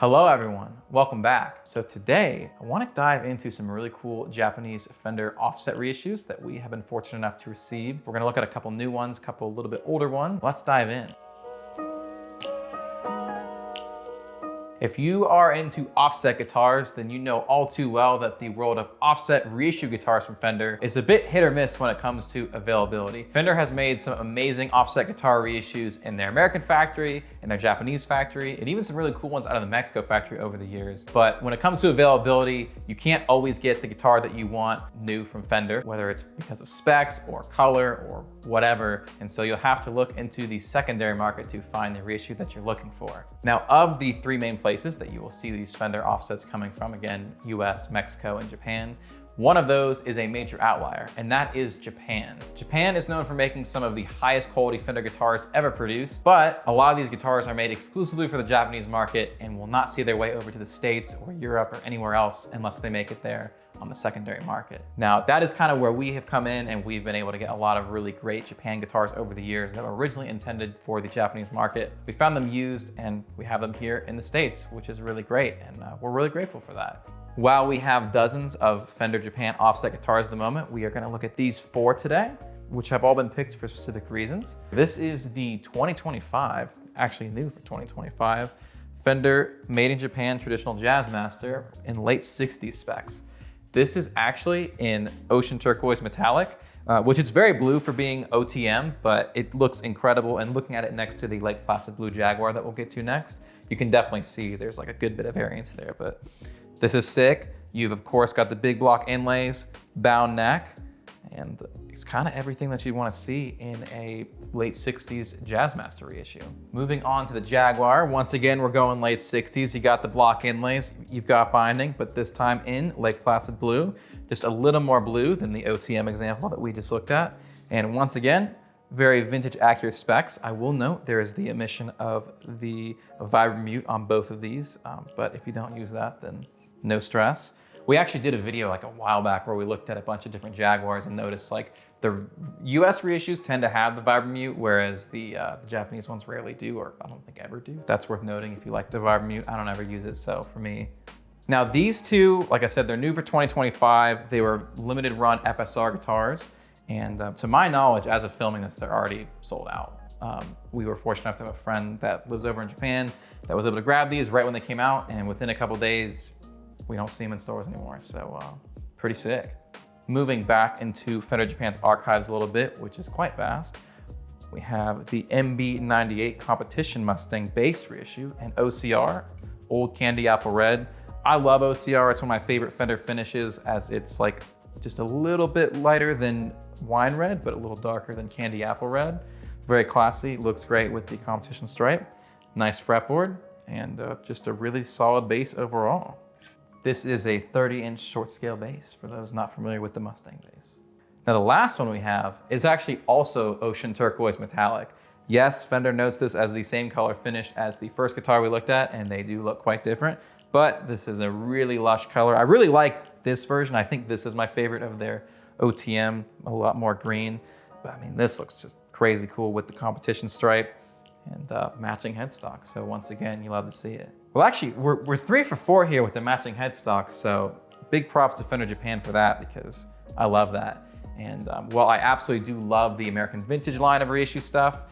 Hello everyone, welcome back. So today I want to dive into some really cool Japanese Fender offset reissues that we have been fortunate enough to receive. We're going to look at a couple new ones, a couple a little bit older ones. Let's dive in. If you are into offset guitars, then you know all too well that the world of offset reissue guitars from Fender is a bit hit or miss when it comes to availability. Fender has made some amazing offset guitar reissues in their American factory, in their Japanese factory, and even some really cool ones out of the Mexico factory over the years. But when it comes to availability, you can't always get the guitar that you want new from Fender, whether it's because of specs or color or whatever. And so you'll have to look into the secondary market to find the reissue that you're looking for. Now, of the three main places that you will see these Fender offsets coming from, again, US, Mexico, and Japan, one of those is a major outlier, and that is Japan. Japan is known for making some of the highest quality Fender guitars ever produced, but a lot of these guitars are made exclusively for the Japanese market and will not see their way over to the States or Europe or anywhere else unless they make it there on the secondary market. Now, that is kind of where we have come in, and we've been able to get a lot of really great Japan guitars over the years that were originally intended for the Japanese market. We found them used and we have them here in the States, which is really great, and we're really grateful for that. While we have dozens of Fender Japan offset guitars at the moment, we are going to look at these four today, which have all been picked for specific reasons. This is the 2025, actually new for 2025, Fender Made in Japan Traditional Jazzmaster in late 60s specs. This is actually in Ocean Turquoise Metallic, which it's very blue for being OTM, but it looks incredible. And looking at it next to the Lake Placid Blue Jaguar that we'll get to next, you can definitely see there's like a good bit of variance there, but this is sick. You've of course got the big block inlays, bound neck, and it's kind of everything that you want to see in a late 60s Jazzmaster reissue. Moving on to the Jaguar, once again, we're going late 60s. You got the block inlays, you've got binding, but this time in Lake Placid Blue, just a little more blue than the OTM example that we just looked at. And once again, very vintage accurate specs. I will note there is the omission of the vibramute on both of these, but if you don't use that, then no stress. We actually did a video like a while back where we looked at a bunch of different Jaguars and noticed like the US reissues tend to have the vibramute, whereas the Japanese ones rarely do, or I don't think ever do. That's worth noting if you like the vibramute. I don't ever use it, so for me. Now these two, like I said, they're new for 2025. They were limited run FSR guitars, and to my knowledge, as of filming this, they're already sold out. We were fortunate enough to have a friend that lives over in Japan that was able to grab these right when they came out, and within a couple days, we don't see them in stores anymore, so pretty sick. Moving back into Fender Japan's archives a little bit, which is quite vast, we have the MB98 Competition Mustang Bass reissue and OCR, Old Candy Apple Red. I love OCR, it's one of my favorite Fender finishes as it's like just a little bit lighter than wine red, but a little darker than candy apple red. Very classy, looks great with the competition stripe. Nice fretboard, and just a really solid bass overall. This is a 30-inch short scale bass for those not familiar with the Mustang bass. Now the last one we have is actually also Ocean Turquoise Metallic. Yes, Fender notes this as the same color finish as the first guitar we looked at, and they do look quite different, but this is a really lush color. I really like this version. I think this is my favorite of their OTM, a lot more green. But I mean, this looks just crazy cool with the competition stripe and matching headstock. So once again, you love to see it. Well, actually, we're 3 for 4 here with the matching headstock, so big props to Fender Japan for that because I love that. And while I absolutely do love the American vintage line of reissue stuff,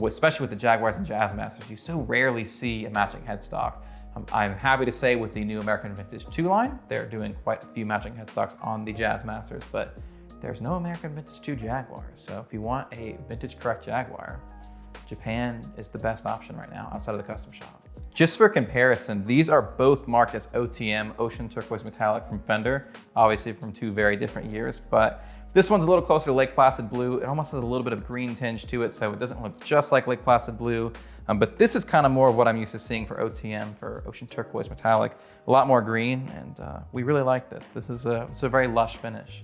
especially with the Jaguars and Jazzmasters, you so rarely see a matching headstock. I'm happy to say with the new American Vintage 2 line, they're doing quite a few matching headstocks on the Jazzmasters, but there's no American Vintage 2 Jaguars. So if you want a vintage correct Jaguar, Japan is the best option right now outside of the custom shop. Just for comparison, these are both marked as OTM, Ocean Turquoise Metallic from Fender, obviously from 2 very different years, but this one's a little closer to Lake Placid Blue. It almost has a little bit of green tinge to it, so it doesn't look just like Lake Placid Blue, but this is kind of more of what I'm used to seeing for OTM, for Ocean Turquoise Metallic. A lot more green, and we really like this. This is it's a very lush finish.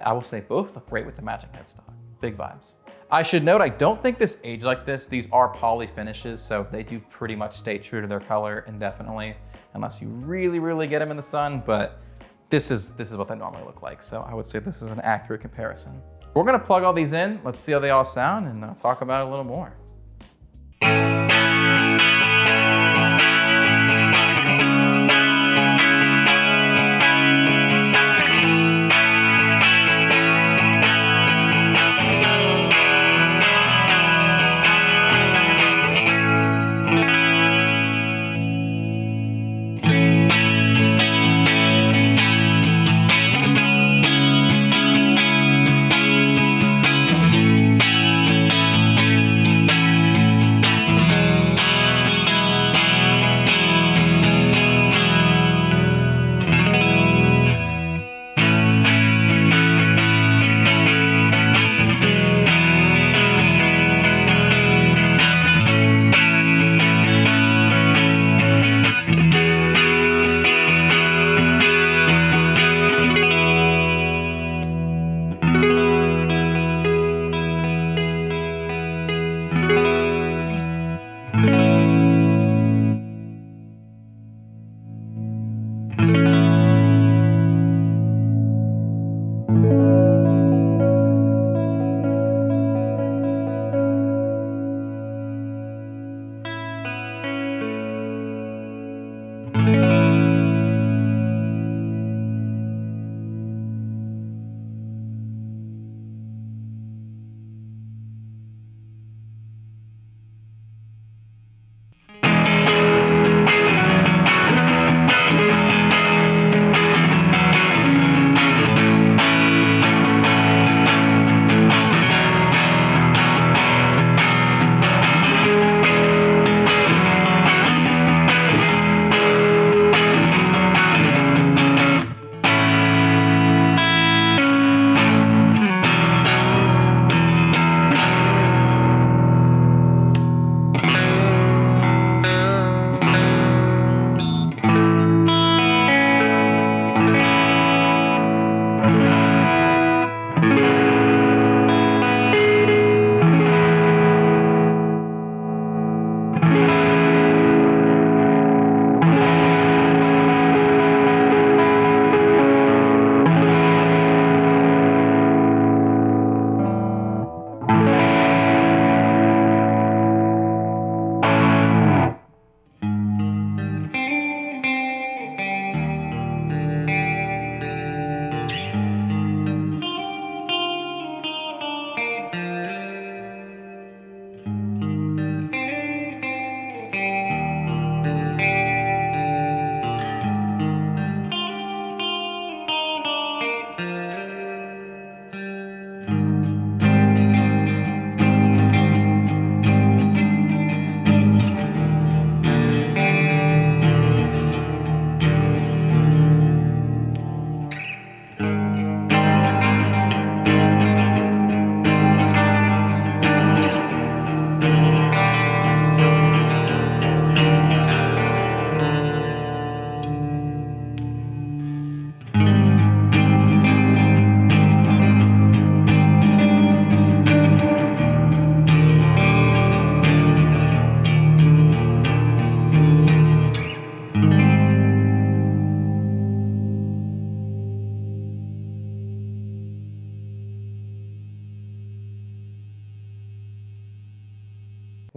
I will say both look great with the matching headstock. Big vibes. I should note, I don't think this aged like this. These are poly finishes, so they do pretty much stay true to their color indefinitely, unless you really, really get them in the sun, but this is what they normally look like. So I would say this is an accurate comparison. We're gonna plug all these in, let's see how they all sound, and talk about it a little more.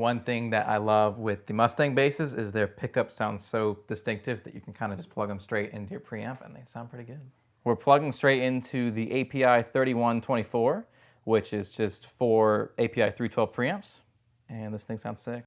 One thing that I love with the Mustang basses is their pickup sounds so distinctive that you can kind of just plug them straight into your preamp and they sound pretty good. We're plugging straight into the API 3124, which is just 4 API 312 preamps, and this thing sounds sick.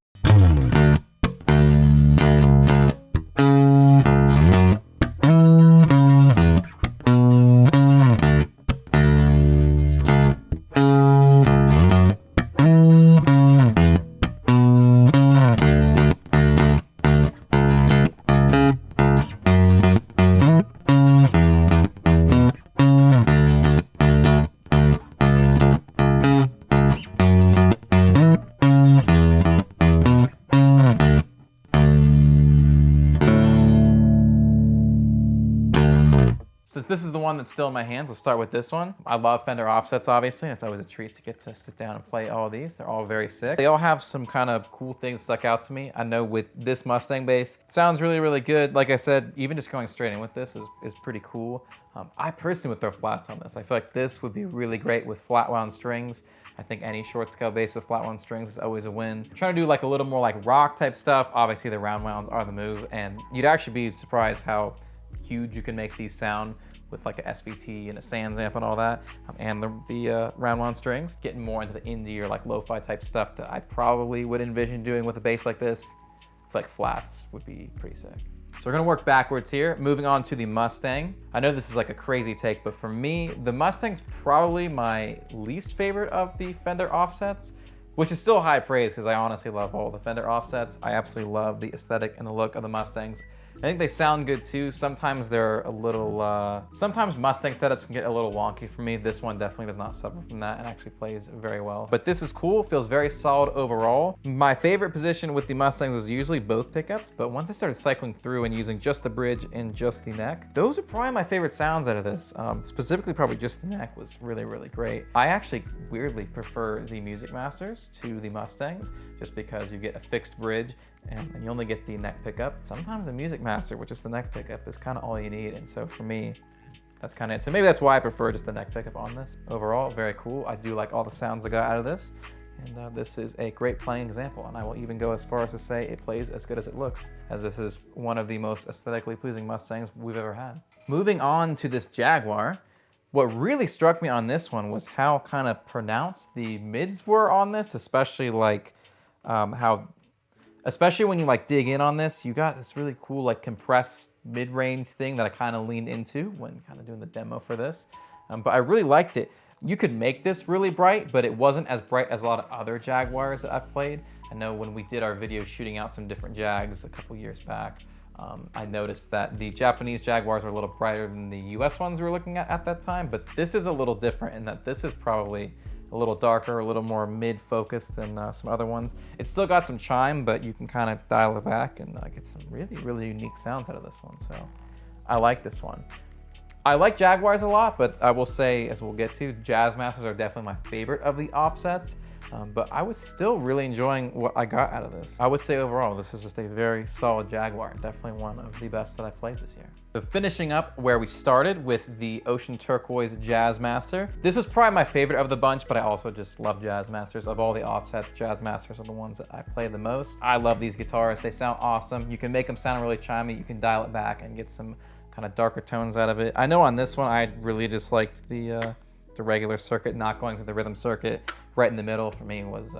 Since this is the one that's still in my hands, we'll start with this one. I love Fender offsets, obviously. It's always a treat to get to sit down and play all of these. They're all very sick. They all have some kind of cool things stuck out to me. I know with this Mustang bass, it sounds really, really good. Like I said, even just going straight in with this is pretty cool. I personally would throw flats on this. I feel like this would be really great with flat wound strings. I think any short scale bass with flat wound strings is always a win. I'm trying to do like a little more like rock type stuff. Obviously the round wounds are the move, and you'd actually be surprised how huge you can make these sound with like a SVT and a Sans amp and all that, and the round wound strings. Getting more into the indie or like lo-fi type stuff that I probably would envision doing with a bass like this. I feel like flats would be pretty sick. So we're gonna work backwards here. Moving on to the Mustang. I know this is like a crazy take, but for me, the Mustang's probably my least favorite of the Fender offsets, which is still high praise because I honestly love all the Fender offsets. I absolutely love the aesthetic and the look of the Mustangs. I think they sound good too. Sometimes they're a little, sometimes Mustang setups can get a little wonky for me. This one definitely does not suffer from that and actually plays very well. But this is cool, feels very solid overall. My favorite position with the Mustangs is usually both pickups, but once I started cycling through and using just the bridge and just the neck, those are probably my favorite sounds out of this. Specifically probably just the neck was really, really great. I actually weirdly prefer the Music Masters to the Mustangs just because you get a fixed bridge and you only get the neck pickup. Sometimes a Music Master with just the neck pickup is kind of all you need, and so for me, that's kind of it. So maybe that's why I prefer just the neck pickup on this. Overall, very cool. I do like all the sounds I got out of this, and this is a great playing example, and I will even go as far as to say it plays as good as it looks, as this is one of the most aesthetically pleasing Mustangs we've ever had. Moving on to this Jaguar, what really struck me on this one was how kind of pronounced the mids were on this, especially like especially when you like dig in on this, you got this really cool like compressed mid-range thing that I kind of leaned into when kind of doing the demo for this. But I really liked it. You could make this really bright, but it wasn't as bright as a lot of other Jaguars that I've played. I know when we did our video shooting out some different Jags a couple years back, I noticed that the Japanese Jaguars were a little brighter than the US ones we were looking at that time, but this is a little different in that this is probably a little darker, a little more mid-focused than some other ones. It's still got some chime, but you can kind of dial it back and get some really, really unique sounds out of this one. So I like this one. I like Jaguars a lot, but I will say, as we'll get to, Jazzmasters are definitely my favorite of the offsets. But I was still really enjoying what I got out of this. I would say overall, this is just a very solid Jaguar. Definitely one of the best that I've played this year. So finishing up where we started with the Ocean Turquoise Jazzmaster. This was probably my favorite of the bunch, but I also just love Jazzmasters. Of all the offsets, Jazzmasters are the ones that I play the most. I love these guitars. They sound awesome. You can make them sound really chimey. You can dial it back and get some kind of darker tones out of it. I know on this one, I really just liked the regular circuit, not going through the rhythm circuit. Right in the middle for me was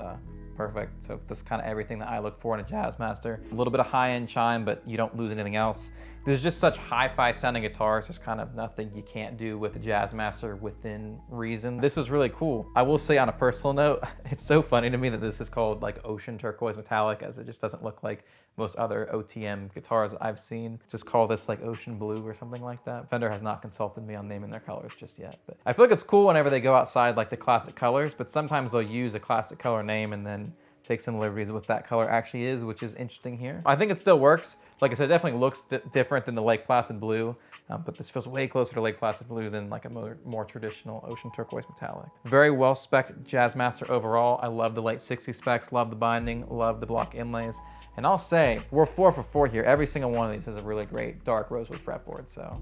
perfect. So that's kind of everything that I look for in a Jazzmaster. A little bit of high-end chime, but you don't lose anything else. There's just such hi-fi sounding guitars. There's kind of nothing you can't do with a Jazzmaster within reason. This was really cool. I will say on a personal note, it's so funny to me that this is called like Ocean Turquoise Metallic, as it just doesn't look like most other OTM guitars I've seen. Just call this like Ocean Blue or something like that. Fender has not consulted me on naming their colors just yet. But I feel like it's cool whenever they go outside like the classic colors, but sometimes they'll use a classic color name and then take some liberties with what that color actually is, which is interesting here. I think it still works. Like I said, it definitely looks different than the Lake Placid Blue, but this feels way closer to Lake Placid Blue than like a more traditional Ocean Turquoise Metallic. Very well spec'd Jazzmaster overall. I love the late 60 specs, love the binding, love the block inlays. And I'll say, we're 4 for 4 here. Every single one of these has a really great dark rosewood fretboard, so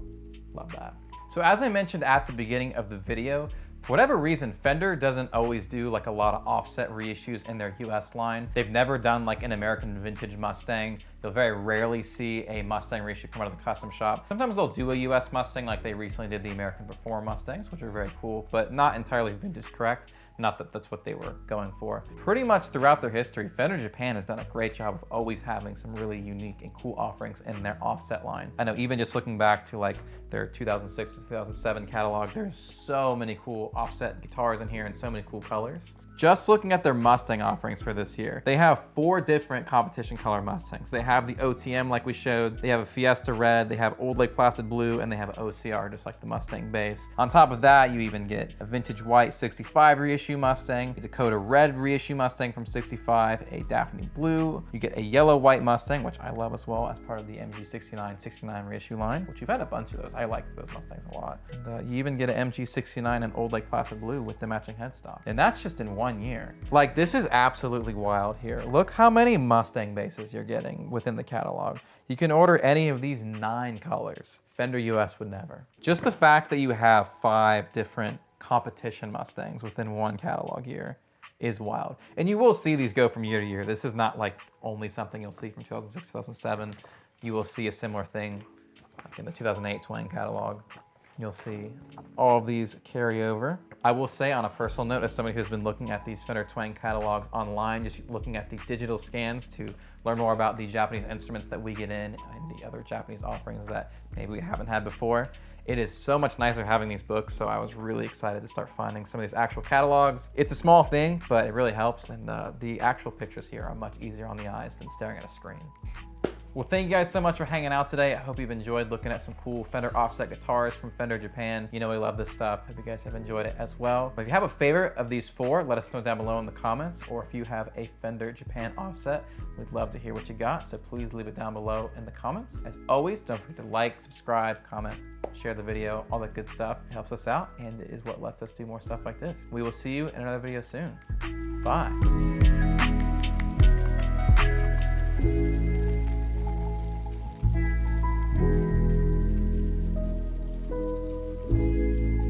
love that. So as I mentioned at the beginning of the video, For whatever reason, Fender doesn't always do like a lot of offset reissues in their US line. They've never done like an American vintage Mustang. You'll very rarely see a Mustang reissue come out of the custom shop. Sometimes they'll do a US Mustang, like they recently did the American Performer Mustangs, which are very cool, but not entirely vintage correct. Not that that's what they were going for. Pretty much throughout their history, Fender Japan has done a great job of always having some really unique and cool offerings in their offset line. I know even just looking back to like their 2006 to 2007 catalog, there's so many cool offset guitars in here and so many cool colors. Just looking at their Mustang offerings for this year, they have 4 different competition color Mustangs. They have the OTM like we showed, they have a Fiesta Red, they have Old Lake Placid Blue, and they have an OCR just like the Mustang Bass. On top of that, you even get a Vintage White 65 reissue Mustang, a Dakota Red reissue Mustang from 65, a Daphne Blue, you get a Yellow White Mustang, which I love as well as part of the MG 69 reissue line, which you've had a bunch of those. I like those Mustangs a lot. And you even get an MG 69 and Old Lake Placid Blue with the matching headstock. And that's just in 1 year. Like, this is absolutely wild here. Look how many Mustang basses you're getting within the catalog. You can order any of these 9 colors. Fender US would never. Just the fact that you have 5 different competition Mustangs within one catalog year is wild. And you will see these go from year to year. This is not like only something you'll see from 2006, 2007. You will see a similar thing like in the 2008 Twang catalog. You'll see all of these carry over. I will say on a personal note, as somebody who's been looking at these Fender Twang catalogs online, just looking at the digital scans to learn more about the Japanese instruments that we get in and the other Japanese offerings that maybe we haven't had before, it is so much nicer having these books, so I was really excited to start finding some of these actual catalogs. It's a small thing, but it really helps, and the actual pictures here are much easier on the eyes than staring at a screen. Well, thank you guys so much for hanging out today. I hope you've enjoyed looking at some cool Fender offset guitars from Fender Japan. You know we love this stuff. Hope you guys have enjoyed it as well. But if you have a favorite of these 4, let us know down below in the comments. Or if you have a Fender Japan offset, we'd love to hear what you got. So please leave it down below in the comments. As always, don't forget to like, subscribe, comment, share the video, all that good stuff. It helps us out and it is what lets us do more stuff like this. We will see you in another video soon. Bye.